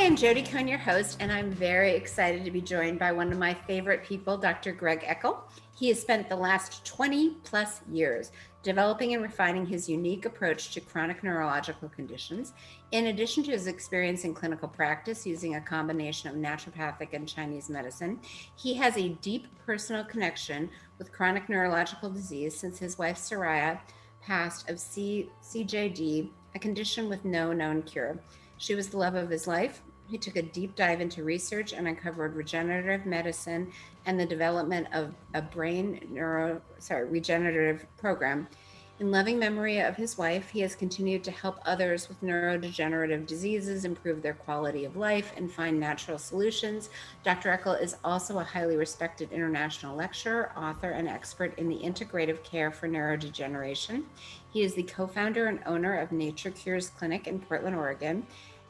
I'm Jody Cohn, your host, and I'm very excited to be joined by one of my favorite people, Dr. Greg Eckel. He has spent the last 20 plus years developing and refining his unique approach to chronic neurological conditions. In addition to his experience in clinical practice using a combination of naturopathic and Chinese medicine, he has a deep personal connection with chronic neurological disease since his wife Soraya passed of CJD, a condition with no known cure. She was the love of his life. He took a deep dive into research and uncovered regenerative medicine and the development of a regenerative program. In loving memory of his wife, he has continued to help others with neurodegenerative diseases improve their quality of life and find natural solutions. Dr. Eckel is also a highly respected international lecturer, author, and expert in the integrative care for neurodegeneration. He is the co-founder and owner of Nature Cures Clinic in Portland, Oregon,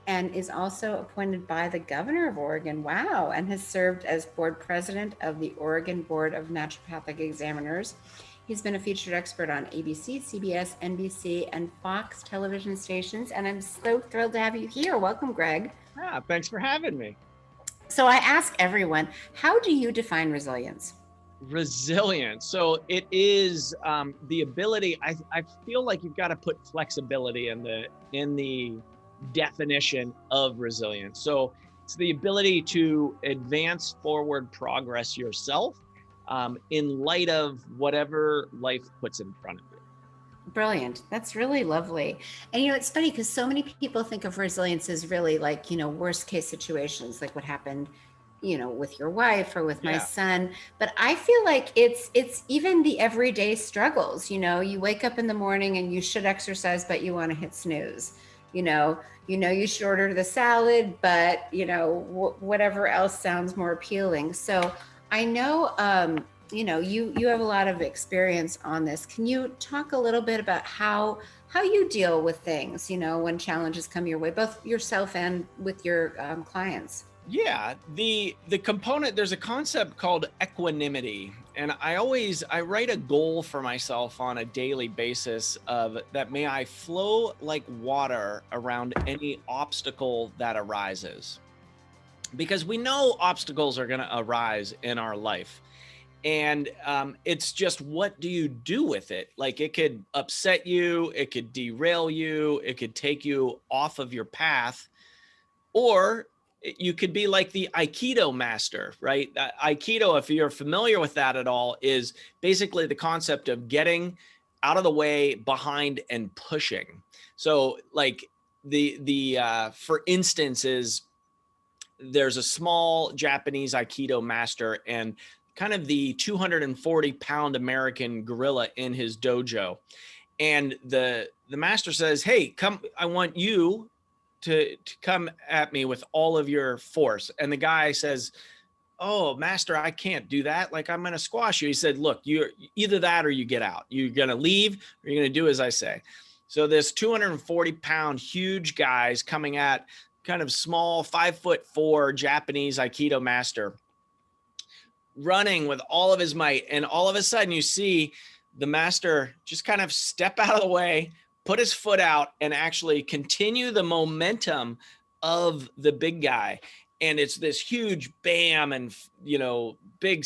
and is also appointed by the governor of Oregon, and has served as board president of the Oregon Board of Naturopathic Examiners. He's been a featured expert on ABC, CBS, NBC, and Fox television stations, and I'm so thrilled to have you here. Welcome, Greg. Thanks for having me. So I ask everyone, how do you define resilience? Resilience. So it is the ability. I feel like you've got to put flexibility in the definition of resilience. So it's the ability to advance forward progress yourself in light of whatever life puts in front of you. Brilliant. That's really lovely. And it's funny because so many people think of resilience as really like, worst case situations, like what happened, with your wife or with my son. But I feel like it's even the everyday struggles. You wake up in the morning and you should exercise, but you want to hit snooze. You should order the salad, but whatever else sounds more appealing. So I know, you have a lot of experience on this. Can you talk a little bit about how you deal with things, when challenges come your way, both yourself and with your clients? Yeah, the component, there's a concept called equanimity. And I write a goal for myself on a daily basis of that may I flow like water around any obstacle that arises. Because we know obstacles are going to arise in our life. And it's just, what do you do with it? Like, it could upset you, it could derail you, it could take you off of your path, or you could be like the Aikido master, right? Aikido, if you're familiar with that at all, is basically the concept of getting out of the way, behind, and pushing. So like for instance is, there's a small Japanese Aikido master and kind of the 240-pound American gorilla in his dojo. And the master says, hey, come, I want you to come at me with all of your force. And the guy says, oh, master, I can't do that. Like, I'm going to squash you. He said, look, you're either that or you get out. You're going to leave or you're going to do as I say. So this 240-pound huge guy's coming at kind of small 5'4" Japanese Aikido master, running with all of his might. And all of a sudden you see the master just kind of step out of the way, put his foot out, and actually continue the momentum of the big guy. And it's this huge bam and, big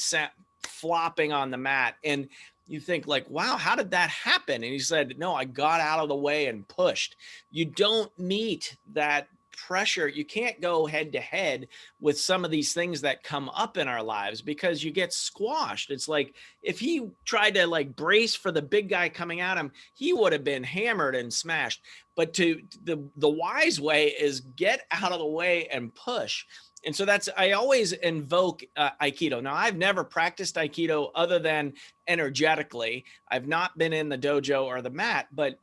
flopping on the mat. And you think like, wow, how did that happen? And he said, no, I got out of the way and pushed. You don't meet that pressure. You can't go head to head with some of these things that come up in our lives because you get squashed. It's like if he tried to like brace for the big guy coming at him, he would have been hammered and smashed. But the wise way is get out of the way and push. And so I always invoke Aikido. Now, I've never practiced Aikido other than energetically. I've not been in the dojo or the mat, but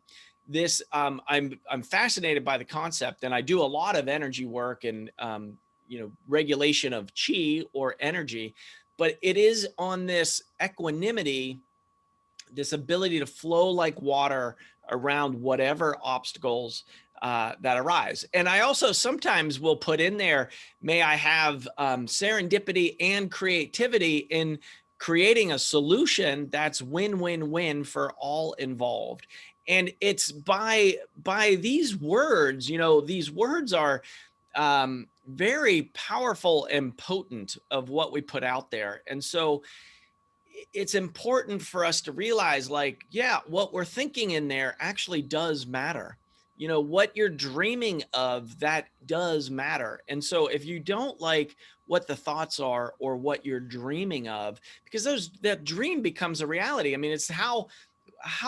this I'm fascinated by the concept, and I do a lot of energy work and regulation of chi or energy, but it is on this equanimity, this ability to flow like water around whatever obstacles that arise. And I also sometimes will put in there, may I have serendipity and creativity in creating a solution that's win-win-win for all involved. And it's by these words, these words are very powerful and potent of what we put out there. And so it's important for us to realize, like, yeah, what we're thinking in there actually does matter. You know, what you're dreaming of, that does matter. And so if you don't like what the thoughts are or what you're dreaming of, because that dream becomes a reality. I mean, it's how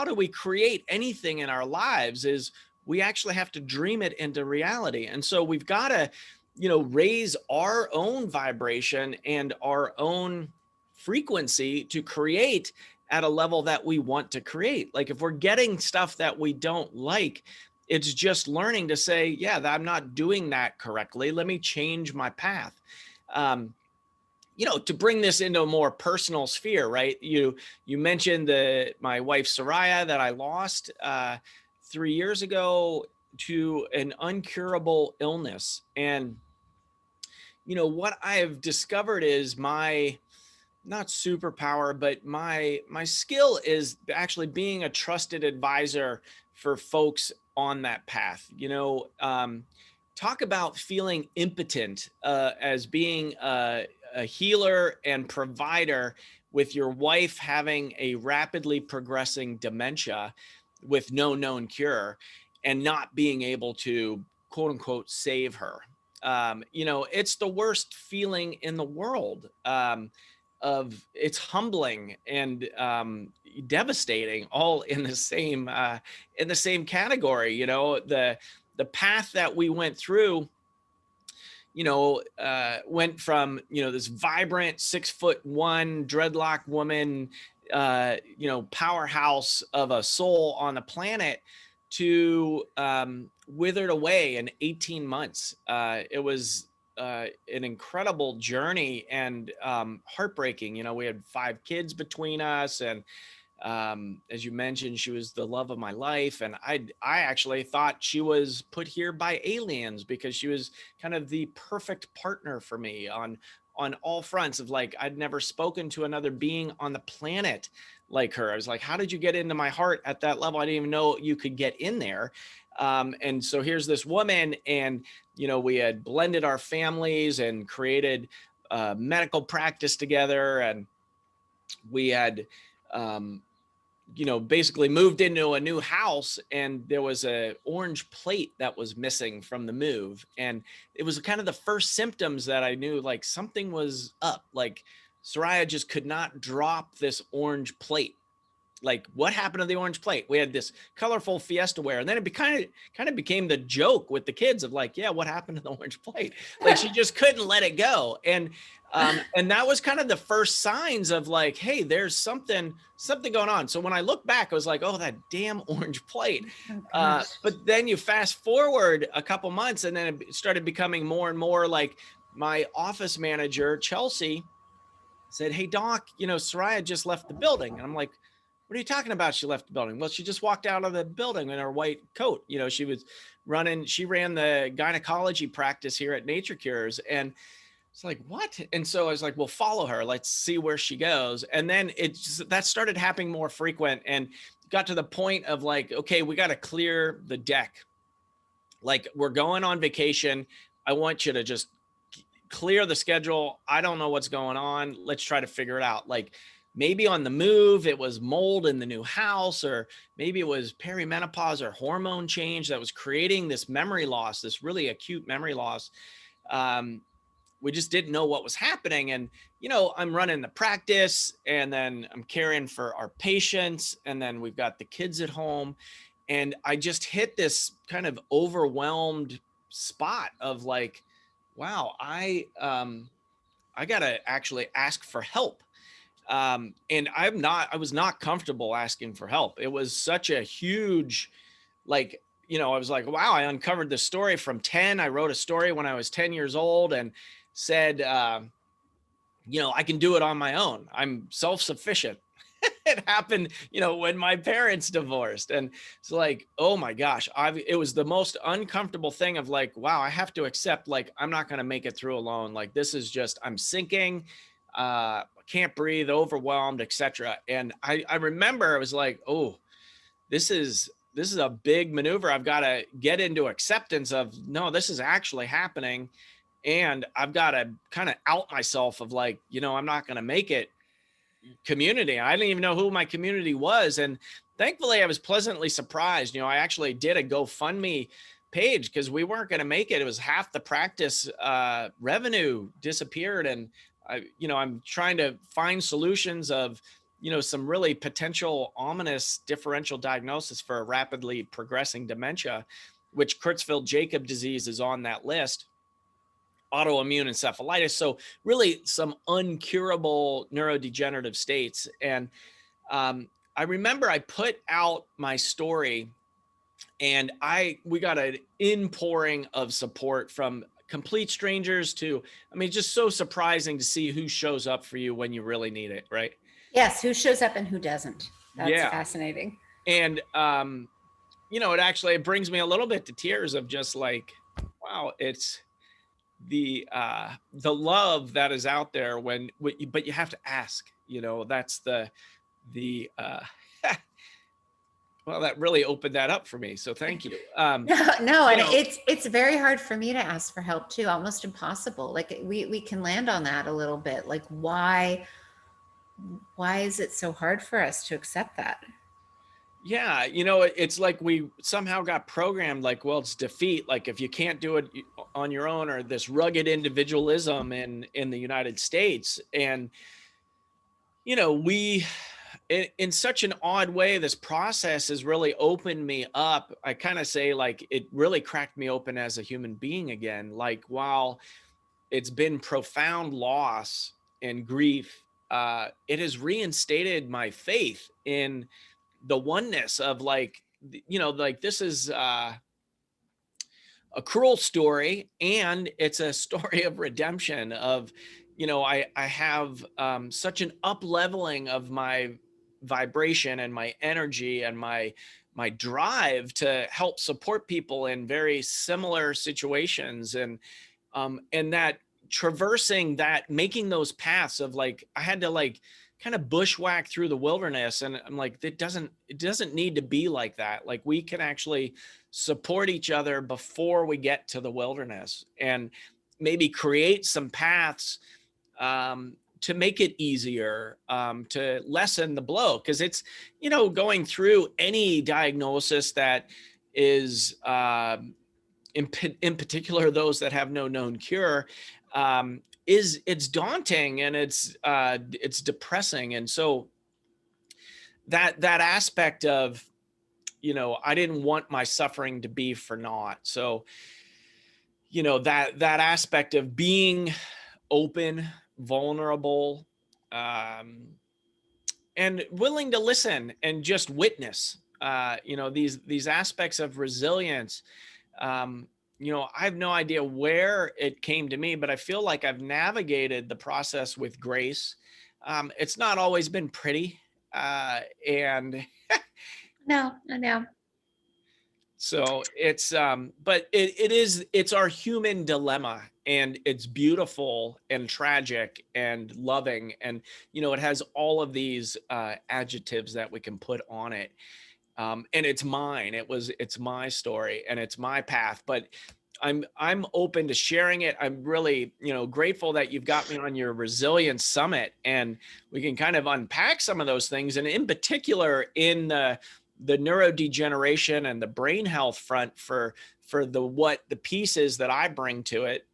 do we create anything in our lives is we actually have to dream it into reality. And so we've got to, raise our own vibration and our own frequency to create at a level that we want to create. Like if we're getting stuff that we don't like, it's just learning to say, yeah, I'm not doing that correctly. Let me change my path. To bring this into a more personal sphere, right? You mentioned my wife Soraya that I lost 3 years ago to an uncurable illness. And what I've discovered is my not superpower, but my skill is actually being a trusted advisor for folks on that path. Talk about feeling impotent as being a healer and provider with your wife having a rapidly progressing dementia with no known cure and not being able to, quote unquote, save her. It's the worst feeling in the world. It's humbling and devastating, all in the same category. The path that we went through, went from this vibrant 6'1" dreadlock woman, powerhouse of a soul on the planet to withered away in 18 months. It was an incredible journey and heartbreaking. We had 5 kids between us, and as you mentioned, she was the love of my life, and I actually thought she was put here by aliens because she was kind of the perfect partner for me on all fronts. Of like, I'd never spoken to another being on the planet like her. I was like, how did you get into my heart at that level? I didn't even know you could get in there. And so here's this woman, and we had blended our families and created medical practice together, and we had basically moved into a new house, and there was a orange plate that was missing from the move. And it was kind of the first symptoms that I knew like something was up. Like Soraya just could not drop this orange plate. Like, what happened to the orange plate? We had this colorful Fiesta ware, and then it kind of became the joke with the kids of like, yeah, what happened to the orange plate? Like she just couldn't let it go. And that was kind of the first signs of like, hey, there's something going on. So when I look back, I was like, oh, that damn orange plate. But then you fast forward a couple months, and then it started becoming more and more like my office manager, Chelsea, said, hey, Doc, Soraya just left the building. And I'm like, what are you talking about? She left the building. Well, she just walked out of the building in her white coat. She ran the gynecology practice here at Nature Cures. And it's like, what? And so I was like, well, follow her. Let's see where she goes. And then that started happening more frequent, and got to the point of like, okay, we got to clear the deck. Like, we're going on vacation. I want you to just clear the schedule. I don't know what's going on. Let's try to figure it out. Like, maybe on the move, it was mold in the new house, or maybe it was perimenopause or hormone change that was creating this memory loss, this really acute memory loss. We just didn't know what was happening. And, I'm running the practice, and then I'm caring for our patients, and then we've got the kids at home. And I just hit this kind of overwhelmed spot of like, wow, I got to actually ask for help. And I was not comfortable asking for help. It was such a huge, like, I was like, wow, I uncovered this story from 10. I wrote a story when I was 10 years old and said, I can do it on my own. I'm self-sufficient. It happened, when my parents divorced. And it's like, oh my gosh, it was the most uncomfortable thing of like, wow, I have to accept, like, I'm not going to make it through alone. Like, this is just, I'm sinking, can't breathe, overwhelmed, etc. And I remember I was like, oh, this is this is a big maneuver. I've got to get into acceptance of, no, this is actually happening. And I've got to kind of out myself of like, I'm not going to make it community. I didn't even know who my community was. And thankfully I was pleasantly surprised. I actually did a GoFundMe page because we weren't going to make it. It was half the practice revenue disappeared. And I'm trying to find solutions of, some really potential ominous differential diagnosis for a rapidly progressing dementia, which Creutzfeldt-Jakob disease is on that list. Autoimmune encephalitis. So really some uncurable neurodegenerative states. And I remember I put out my story and we got an inpouring of support from complete strangers to, just so surprising to see who shows up for you when you really need it. Right. Yes. Who shows up and who doesn't. That's fascinating. And, it brings me a little bit to tears of just like, wow, it's the love that is out there but you have to ask, that's the well, that really opened that up for me. So thank you. And it's very hard for me to ask for help too, almost impossible. Like we can land on that a little bit. Like why is it so hard for us to accept that? Yeah, it's like we somehow got programmed like, well, it's defeat. Like if you can't do it on your own, or this rugged individualism in the United States. And, in such an odd way, this process has really opened me up. I kind of say like, it really cracked me open as a human being again. Like, while it's been profound loss and grief, it has reinstated my faith in the oneness of like, like this is a cruel story, and it's a story of redemption of, I have such an up leveling of my vibration and my energy and my drive to help support people in very similar situations. And that traversing that, making those paths of like, I had to like kind of bushwhack through the wilderness. And I'm like, it doesn't need to be like that. Like we can actually support each other before we get to the wilderness, and maybe create some paths to make it easier, to lessen the blow. Cause it's, going through any diagnosis that is, in particular, those that have no known cure, it's daunting, and it's depressing. And so that aspect of, I didn't want my suffering to be for naught. So, that aspect of being open, vulnerable, and willing to listen and just witness, these aspects of resilience. I have no idea where it came to me, but I feel like I've navigated the process with grace. It's not always been pretty. And no, I know. So it's, but it's our human dilemma, and it's beautiful and tragic and loving. And, it has all of these adjectives that we can put on it. And it's mine. It's my story and it's my path, but I'm open to sharing it. I'm really, grateful that you've got me on your resilience summit, and we can kind of unpack some of those things. And in particular, in the neurodegeneration and the brain health front for the pieces that I bring to it,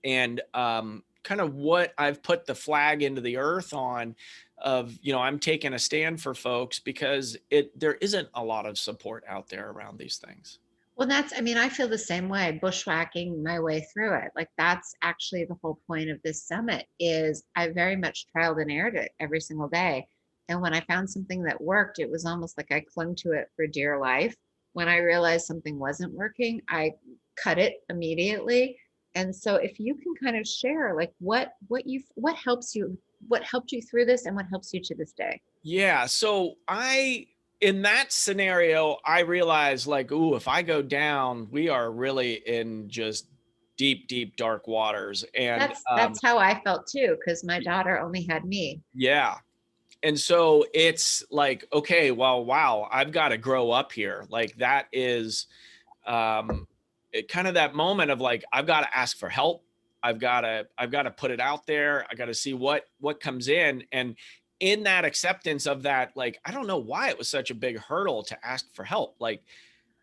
and kind of what I've put the flag into the earth on of, I'm taking a stand for folks, because there isn't a lot of support out there around these things. Well, I feel the same way, bushwhacking my way through it. Like that's actually the whole point of this summit, is I very much trialed and errored it every single day. And when I found something that worked, it was almost like I clung to it for dear life. When I realized something wasn't working, I cut it immediately. And so if you can kind of share like what helps you, what helped you through this, and what helps you to this day. Yeah. So in that scenario, I realized like, ooh, if I go down, we are really in just deep, deep, dark waters. And that's how I felt too, because my daughter only had me. Yeah. And so it's like, okay, well, wow, I've got to grow up here. Like that is kind of that moment of like, I've got to ask for help. I've got to put it out there. I got to see what comes in. And in that acceptance of that, like, I don't know why it was such a big hurdle to ask for help. Like,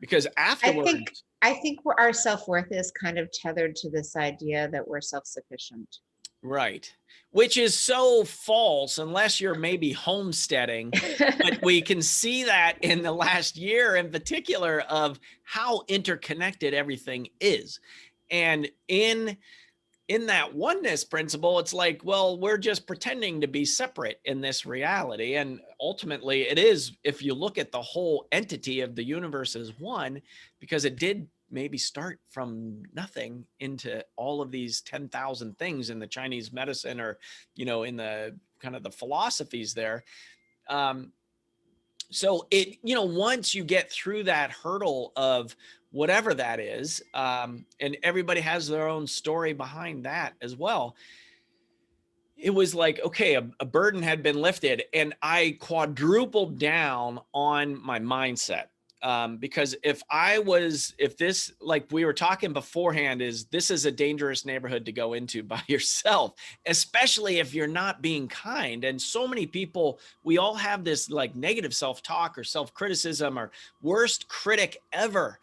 because afterwards, I think our self-worth is kind of tethered to this idea that we're self-sufficient. right. Which is so false unless you're maybe homesteading. But we can see that in the last year in particular of how interconnected everything is. And in that oneness principle, it's like, well, we're just pretending to be separate in this reality. And ultimately it is, if you look at the whole entity of the universe as one, because it did maybe start from nothing into all of these 10,000 things in the Chinese medicine, or, in the kind of the philosophies there. So it, once you get through that hurdle of whatever that is, and everybody has their own story behind that as well, it was like, okay, a burden had been lifted, and I quadrupled down on my mindset. Because if this, like we were talking beforehand, this is a dangerous neighborhood to go into by yourself, especially if you're not being kind. And so many people, we all have this like negative self-talk or self-criticism, or worst critic ever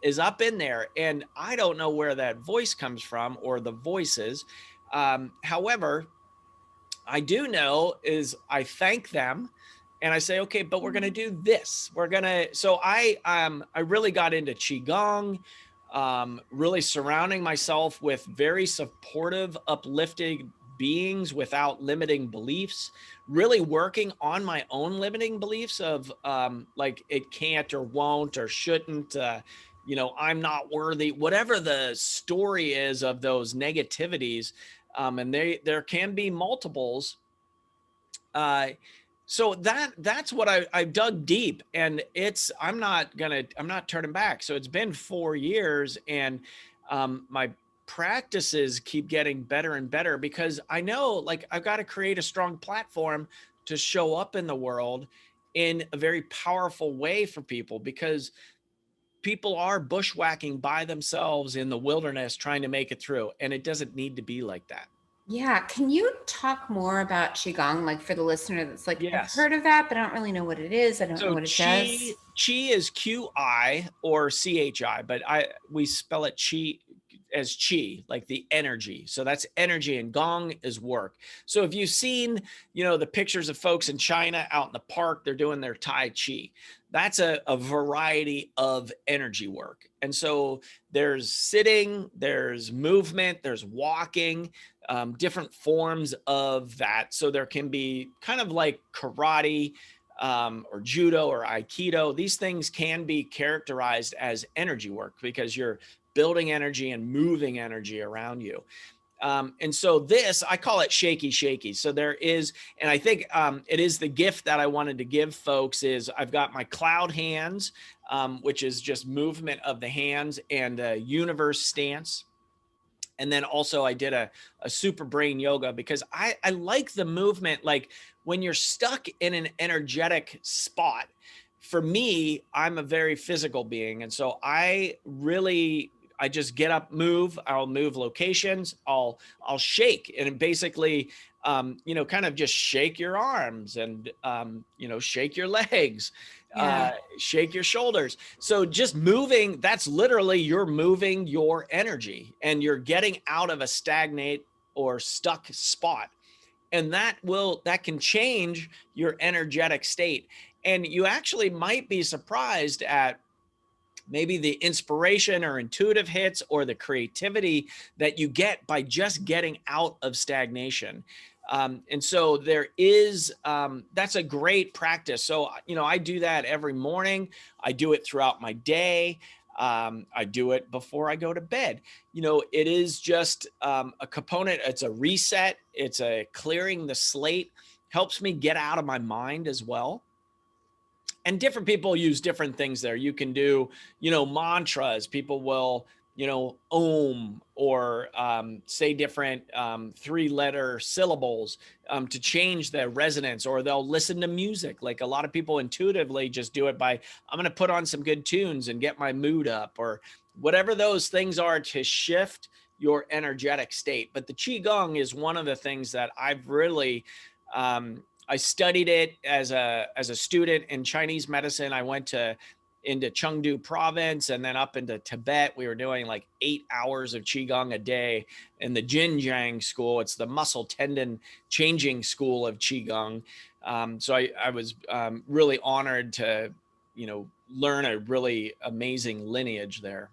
is up in there. And I don't know where that voice comes from, or the voices. However, I do know is I thank them, and I say, okay, but we're going to do this. So I really got into Qigong, really surrounding myself with very supportive, uplifting beings without limiting beliefs, really working on my own limiting beliefs of like it can't or won't or shouldn't, I'm not worthy, whatever the story is of those negativities. And there can be multiples. So that's what I've dug deep, and I'm not turning back. So it's been 4 years, and my practices keep getting better and better, because I know, like, I've got to create a strong platform to show up in the world in a very powerful way for people, because people are bushwhacking by themselves in the wilderness trying to make it through, and it doesn't need to be like that. Yeah. Can you talk more about Qigong, like for the listener that's like, I've Yes. heard of that, but I don't really know what it is. I don't know what it does. Qi is Qi or Chi, but we spell it Qi as Qi, like the energy. So that's energy, and Gong is work. So if you've seen, the pictures of folks in China out in the park, they're doing their Tai Chi. That's a variety of energy work. And so there's sitting, there's movement, there's walking, different forms of that. So there can be kind of like karate, or judo or aikido. These things can be characterized as energy work, because you're building energy and moving energy around you. And so I call it shaky. So there is, and I think it is the gift that I wanted to give folks, is I've got my cloud hands, which is just movement of the hands, and a universe stance. And then also I did a super brain yoga, because I like the movement. Like when you're stuck in an energetic spot, for me, I'm a very physical being. And so I just get up, move, I'll move locations, I'll shake, and basically, kind of just shake your arms, and, shake your legs, shake your shoulders. So just moving, that's literally, you're moving your energy, and you're getting out of a stagnate or stuck spot. And that can change your energetic state. And you actually might be surprised at maybe the inspiration or intuitive hits, or the creativity that you get by just getting out of stagnation. And so there is, that's a great practice. So, I do that every morning. I do it throughout my day. I do it before I go to bed. It is just a component. It's a reset. It's a clearing the slate, helps me get out of my mind as well. And different people use different things there. You can do, mantras. People will Om, or say different 3-letter syllables to change the resonance, or they'll listen to music. Like a lot of people intuitively just do it by, I'm going to put on some good tunes and get my mood up, or whatever those things are to shift your energetic state. But the Qigong is one of the things that I've really, I studied it as a student in Chinese medicine. I went into Chengdu province and then up into Tibet. We were doing like 8 hours of Qigong a day in the Jinjiang school. It's the muscle tendon changing school of Qigong. So I was really honored to, learn a really amazing lineage there.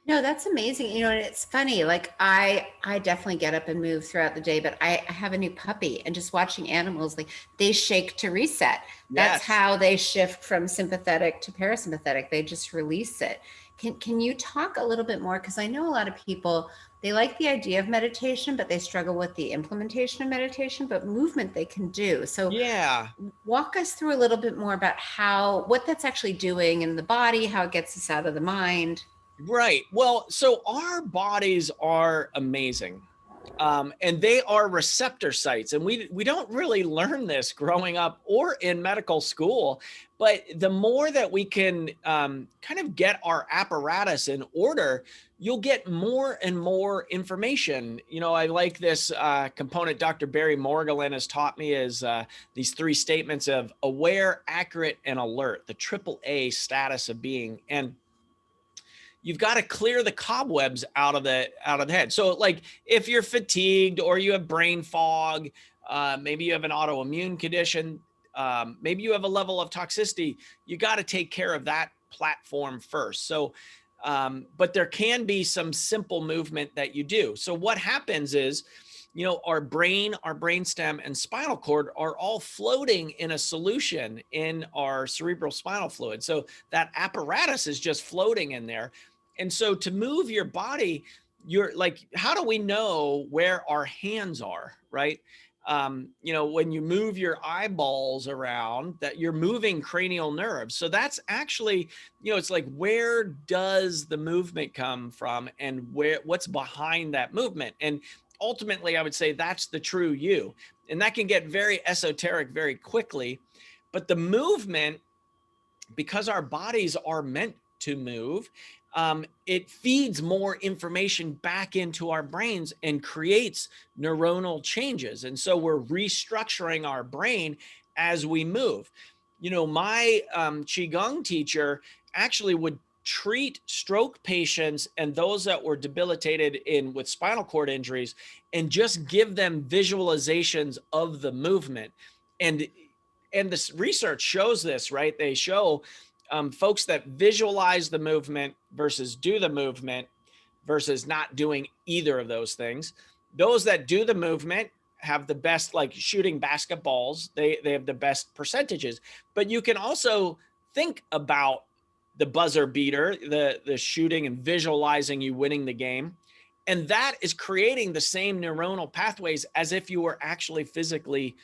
No, that's amazing. And it's funny. Like I definitely get up and move throughout the day, but I have a new puppy, and just watching animals, like they shake to reset. That's Yes. how they shift from sympathetic to parasympathetic. They just release it. Can you talk a little bit more? Because I know a lot of people, they like the idea of meditation, but they struggle with the implementation of meditation, but movement they can do. So Yeah. walk us through a little bit more about what that's actually doing in the body, how it gets us out of the mind. Right. Well, so our bodies are amazing. And they are receptor sites. And we don't really learn this growing up or in medical school. But the more that we can kind of get our apparatus in order, you'll get more and more information. I like this component Dr. Barry Morgulin has taught me, is these 3 statements of aware, accurate, and alert, the triple A status of being. And you've got to clear the cobwebs out of the head. So like if you're fatigued or you have brain fog, maybe you have an autoimmune condition, maybe you have a level of toxicity, you got to take care of that platform first. So but there can be some simple movement that you do. So what happens is, our brain, our brainstem, and spinal cord are all floating in a solution in our cerebral spinal fluid. So that apparatus is just floating in there. And so to move your body, you're like, how do we know where our hands are, right? When you move your eyeballs around, that you're moving cranial nerves. So that's actually, it's like, where does the movement come from, and what's behind that movement? And ultimately, I would say that's the true you. And that can get very esoteric very quickly. But the movement, because our bodies are meant to move, it feeds more information back into our brains and creates neuronal changes. And so we're restructuring our brain as we move. My Qigong teacher actually would treat stroke patients and those that were debilitated with spinal cord injuries, and just give them visualizations of the movement. And this research shows this, right? They show folks that visualize the movement versus do the movement versus not doing either of those things. Those that do the movement have the best, like shooting basketballs, they have the best percentages. But you can also think about the buzzer beater, the shooting, and visualizing you winning the game. And that is creating the same neuronal pathways as if you were actually physically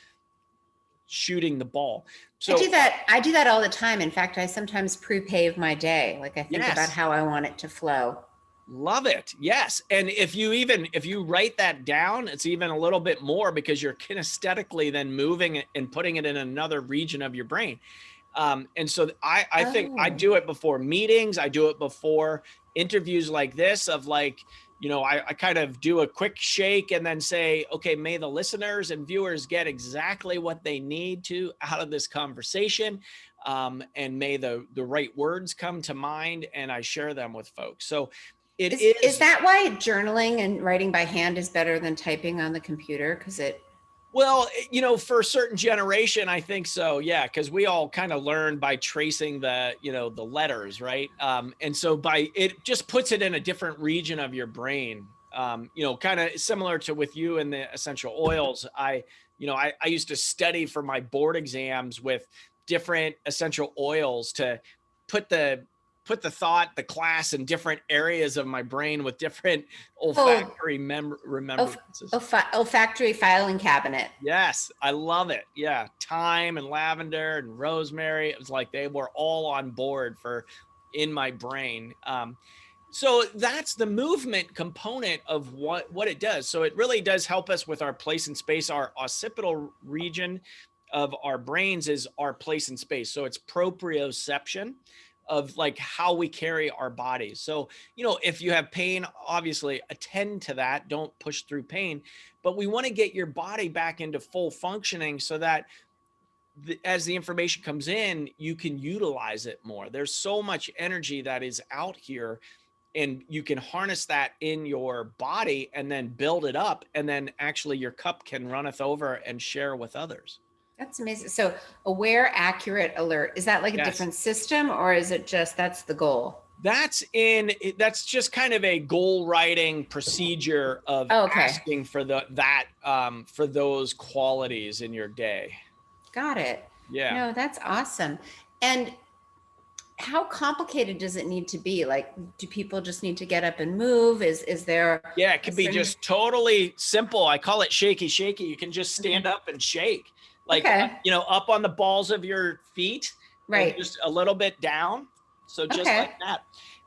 shooting the ball. So I do that all the time. In fact, I sometimes pre-pave my day. Like I think about yes, how I want it to flow. love it. Yes. And if you write that down, it's even a little bit more, because you're kinesthetically then moving it and putting it in another region of your brain. And so I think I do it before meetings. I do it before interviews like this, of like, I kind of do a quick shake and then say, okay, may the listeners and viewers get exactly what they need to out of this conversation. And may the right words come to mind, and I share them with folks. So Is that why journaling and writing by hand is better than typing on the computer? Because well, for a certain generation, I think so. Yeah. Cause we all kind of learn by tracing the letters. Right. And so it just puts it in a different region of your brain. Kind of similar to with you and the essential oils. I used to study for my board exams with different essential oils to put the thought, the class in different areas of my brain with different olfactory remembrances. olfactory filing cabinet. Yes, I love it. Yeah, thyme and lavender and rosemary. It was like they were all on board in my brain. So that's the movement component of what it does. So it really does help us with our place in space. Our occipital region of our brains is our place in space. So it's proprioception of like how we carry our bodies. So, if you have pain, obviously attend to that. Don't push through pain, but we want to get your body back into full functioning so that as the information comes in, you can utilize it more. There's so much energy that is out here, and you can harness that in your body and then build it up, and then actually your cup can runneth over and share with others. That's amazing. So aware, accurate, alert, is that like a different system, or is it just that's the goal? That's just kind of a goal writing procedure of asking for for those qualities in your day. Got it. Yeah. No, that's awesome. And how complicated does it need to be? Like, do people just need to get up and move? Is there? Yeah, it can be just totally simple. I call it shaky, shaky. You can just stand up and shake, like, up on the balls of your feet, right? Just a little bit down. So just like that.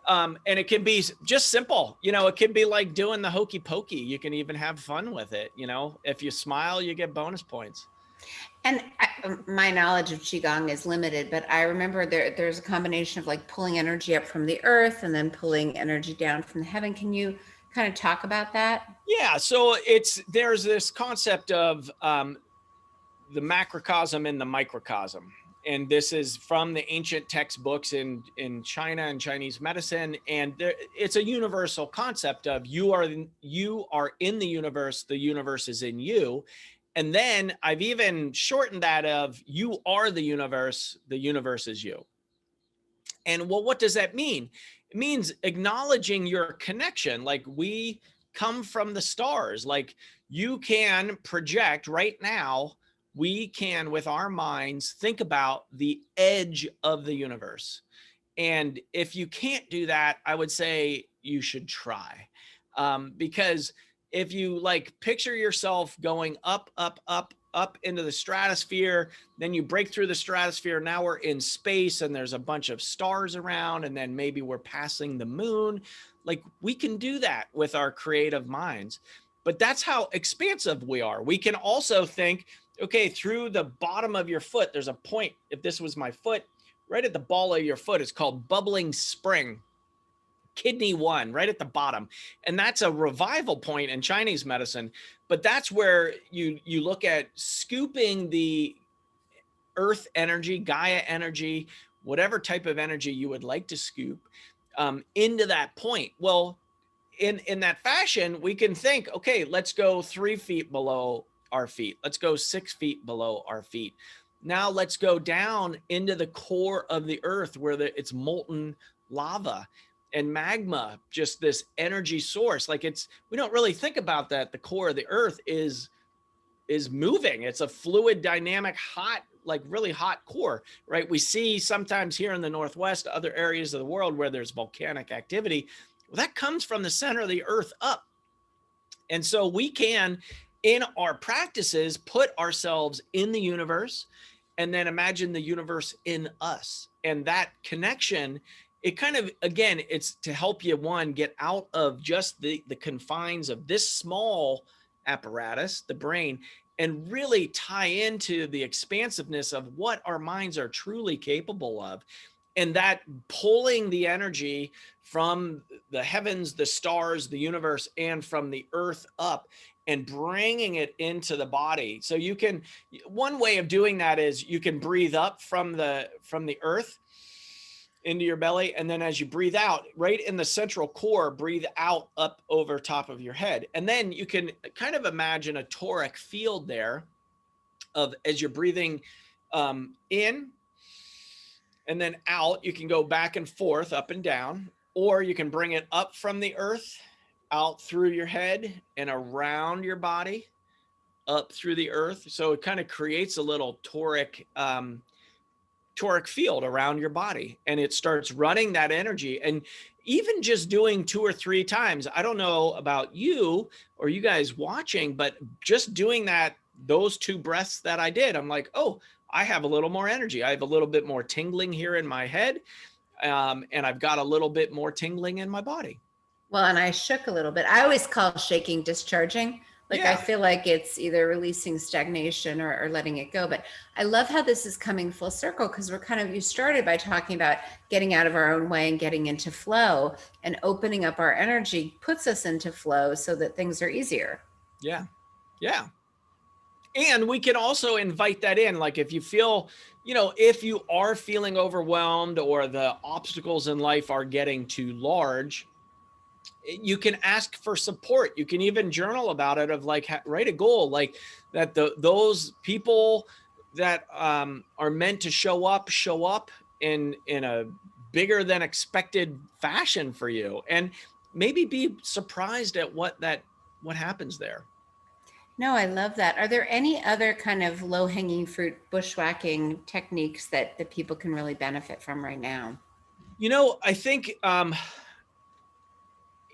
And it can be just simple. It can be like doing the hokey pokey. You can even have fun with it. If you smile, you get bonus points. And my knowledge of Qigong is limited, but I remember there's a combination of like pulling energy up from the earth and then pulling energy down from the heaven. Can you kind of talk about that? Yeah. So there's this concept of the macrocosm and the microcosm. And this is from the ancient textbooks in China and Chinese medicine. And it's a universal concept of you are in the universe is in you. And then I've even shortened that of you are the universe is you. And well, what does that mean? It means acknowledging your connection. Like we come from the stars. Like you can project right now. We can, with our minds, think about the edge of the universe. And if you can't do that, I would say you should try. Because if you like picture yourself going up, up, up, up into the stratosphere, then you break through the stratosphere. Now we're in space and there's a bunch of stars around, and then maybe we're passing the moon. Like we can do that with our creative minds. But that's how expansive we are. We can also think, okay, through the bottom of your foot, there's a point. If this was my foot, right at the ball of your foot, it's called bubbling spring, kidney 1, right at the bottom. And that's a revival point in Chinese medicine. But that's where you look at scooping the earth energy, Gaia energy, whatever type of energy you would like to scoop into that point. Well, in that fashion, we can think, okay, let's go 3 feet below our feet. Let's go 6 feet below our feet. Now let's go down into the core of the earth where it's molten lava and magma, just this energy source. Like we don't really think about that. The core of the earth is moving. It's a fluid, dynamic, hot, like really hot core, right? We see sometimes here in the Northwest, other areas of the world where there's volcanic activity. Well, that comes from the center of the earth up. And so we can, in our practices, put ourselves in the universe and then imagine the universe in us. And that connection, it kind of, again, it's to help you, one, get out of just the confines of this small apparatus, the brain, and really tie into the expansiveness of what our minds are truly capable of. And that pulling the energy from the heavens, the stars, the universe, and from the earth up and bringing it into the body. So you can, one way of doing that is you can breathe up from the earth into your belly. And then as you breathe out, right in the central core, breathe out up over top of your head. And then you can kind of imagine a toric field there of as you're breathing in and then out, you can go back and forth, up and down, or you can bring it up from the earth, out through your head and around your body, up through the earth. So it kind of creates a little toric field around your body, and it starts running that energy. And even just doing 2 or 3 times, I don't know about you or you guys watching, but just doing that, those 2 breaths that I did, I'm like, oh, I have a little more energy. I have a little bit more tingling here in my head. And I've got a little bit more tingling in my body. Well, and I shook a little bit. I always call shaking discharging. Like I Yeah. feel like it's either releasing stagnation or letting it go. But I love how this is coming full circle, because you started by talking about getting out of our own way and getting into flow, and opening up our energy puts us into flow so that things are easier. Yeah. Yeah. And we can also invite that in. Like if you feel, if you are feeling overwhelmed or the obstacles in life are getting too large, you can ask for support. You can even journal about it, of like, write a goal like that. Those people that are meant to show up in a bigger than expected fashion for you, and maybe be surprised at what happens there. No, I love that. Are there any other kind of low hanging fruit bushwhacking techniques that people can really benefit from right now? I think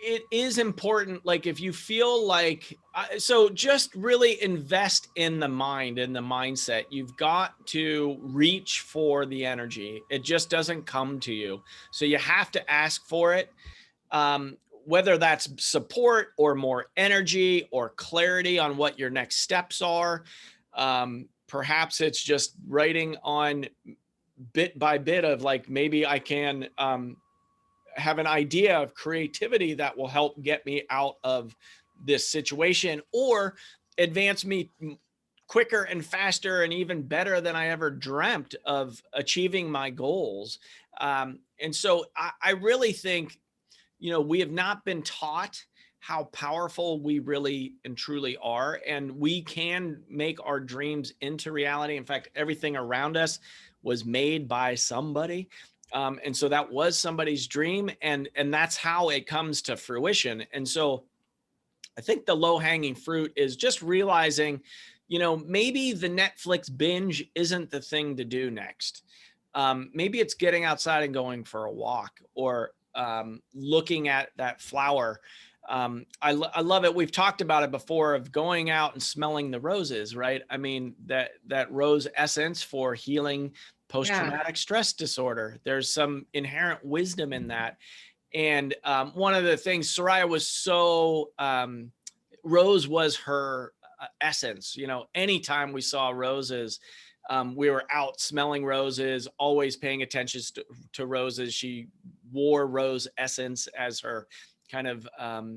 it is important. Like if you feel like, so just really invest in the mind and the mindset. You've got to reach for the energy. It just doesn't come to you. So you have to ask for it. Whether that's support or more energy or clarity on what your next steps are. Perhaps it's just writing on bit by bit of like, maybe I can have an idea of creativity that will help get me out of this situation, or advance me quicker and faster and even better than I ever dreamt of achieving my goals. And so I really think, we have not been taught how powerful we really and truly are, and we can make our dreams into reality. In fact, everything around us was made by somebody. And so that was somebody's dream, and that's how it comes to fruition. And so I think the low hanging fruit is just realizing, maybe the Netflix binge isn't the thing to do next. Maybe it's getting outside and going for a walk, or looking at that flower. I love it. We've talked about it before, of going out and smelling the roses, right? I mean, that rose essence for healing post-traumatic stress disorder. There's some inherent wisdom in that. And one of the things, Soraya was so, Rose was her essence. Anytime we saw roses, we were out smelling roses, always paying attention to roses. She wore rose essence as her kind of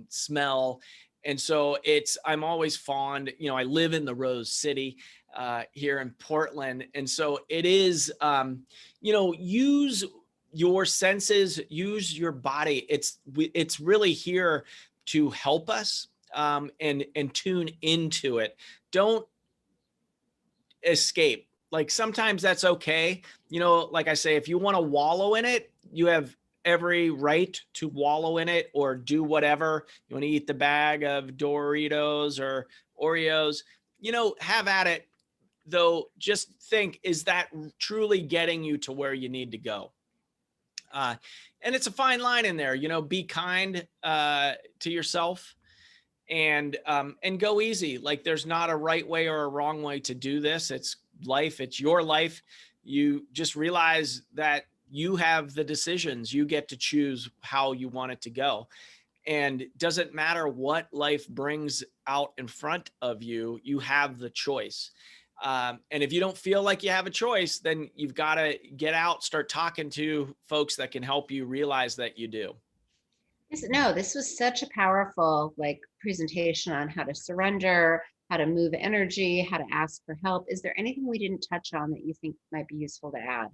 smell. And so I'm always fond, I live in the Rose City here in Portland. And so it is, use your senses, use your body. It's really here to help us, and tune into it. Don't escape. Like sometimes that's okay. Like I say, if you want to wallow in it, you have every right to wallow in it, or do whatever. You want to eat the bag of Doritos or Oreos, have at it. Though, just think, is that truly getting you to where you need to go? And it's a fine line in there. Be kind to yourself, and go easy. Like there's not a right way or a wrong way to do this. It's life. It's your life. You just realize that you have the decisions. You get to choose how you want it to go. And it doesn't matter what life brings out in front of you, you have the choice. And if you don't feel like you have a choice, then you've got to get out, start talking to folks that can help you realize that you do. No, this was such a powerful presentation on how to surrender, how to move energy, how to ask for help. Is there anything we didn't touch on that you think might be useful to add?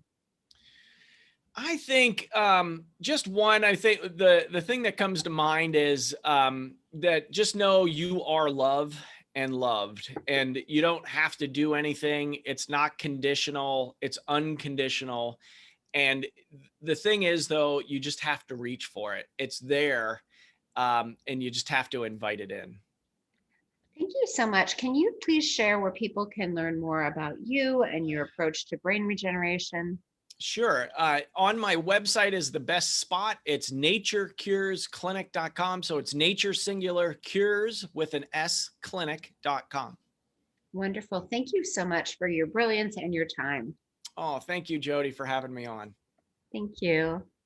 I think just one. I think the thing that comes to mind is that just know you are love and loved, and you don't have to do anything. It's not conditional. It's unconditional. And the thing is, though, you just have to reach for it. It's there, and you just have to invite it in. Thank you so much. Can you please share where people can learn more about you and your approach to brain regeneration? Sure. On my website is the best spot. It's naturecuresclinic.com. So it's nature singular cures with an S clinic.com. Wonderful. Thank you so much for your brilliance and your time. Oh, thank you, Jody, for having me on. Thank you.